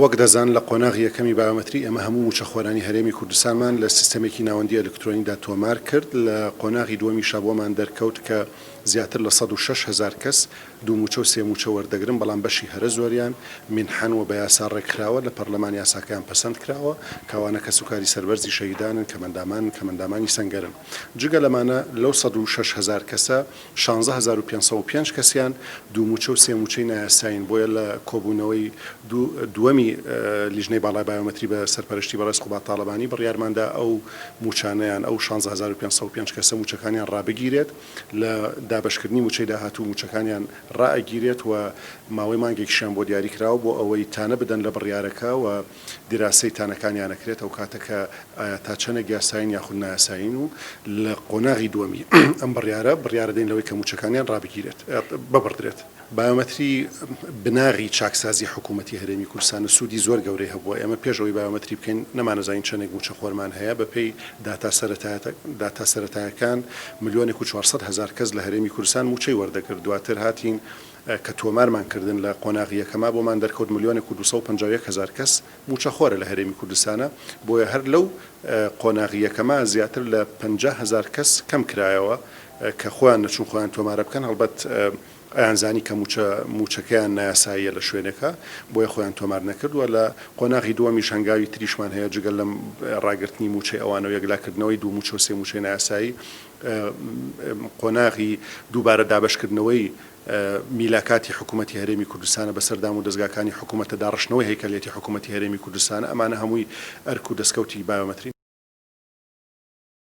وەک دەزان لە قۆناغی یەکەمی بایۆمەتری ئێمە هەموو موچەخۆرانی هەرێمی کوردستانمان لە سیستەمێکی ناوەندی ئەلکترۆنیدا تۆمار کرد. لە قۆناغی دووەمیشا بۆمان دەرکەوت کە زیاتر لە 106,000 کەس دوو موچە و سێ موچە وەردەگرن، بەڵام بەشی هەرە زۆریان منحەن و بە یاسا ڕێکراوە لە پەرلەمان یاساکەیان پەسەند کراوە کەوانە کە سوکاری سەربەرزی شەهیدانن، کە مەندامانی سەنگەرن. جگە لەمانە لەو 106,000 کەسە 16,505 کەسیان دوو موچە و سێ موچەی نایاساین. بۆیە لە کۆبوونەوەی دووەمی لیژنەی باڵای بایۆمەتری بە سەرپەرشتی بەڕێز خوبات تاڵەبانی بڕیارماندا ئەو موچانەیان ئەو 16,505 کەسە موچەکانیان ڕابگیرێت، لە دابشکردنی موچەی داهاتوو موچەکانیان ڕائگیرێت و ماوەی مانگێکیشیان بۆ دیاری کراوە بۆ ئەوەی تانە بدەن لە بڕیارەکە و دیراسی تانەکانیان نەکرێت ئەو کاتەکە تا چەنە یاساین یاخود نایاساین. و لە قۆناغی دووەمی ئەم بڕیارە دەین لەوەی کە موچەکانیان ڕابگیرێت ببڕدرێت. بایۆمەتری بناغی چاکسازی حکوومەتی هەرێمی کوردستان سوودی زۆر گەورەی هەبووە. ئێمە پێشەوەی بایۆمەتری بکەین نەمانەزانین چەندێک موچە خۆرمان هەیە. بەپێی داتا سەرەتایەکان 1,400,000 کەس لە هەرێمی کوردستان موچەی وەردەگرت. دواتر هاتین کە تۆمارمان کردن لە قۆناغی یەکەما بۆمان دەرکەوت 1,251,000 کەس موچە خۆرە لە هەرێمی کوردستانە. بۆیە هەر لەو قۆناغی یەکەما زیاتر لە 50,000 کەس کەم کرایەوە کە خۆیان نەچوون خۆیان تۆمارە بکەن. هەڵبەت ئەیانزانی کە موچەکەیان نایاساییە لە شوێنێکە بۆیە خۆیان تۆمار نەکردووە. لە قۆناغی دووەمی شەنگاوی تریشمان هەیە جگەل لەم ڕاگررتنی موچەی ئەوانە و یەکلاکردنەوەی دوو موچە و سێ موچەی نایاسایی. قۆناغی دووبارە دابشکردنەوەی میلاکاتی حکوومەتی هەرێمی کوردستانە بەسەردام و دەستگاکانی حکوومەتە داڕشتنەوەی هەیکەلێتی حکوومەتی هەرێمی کوردستانە. ئەمانە هەمووی ئەرک و دەستکەوتی بایۆمەتری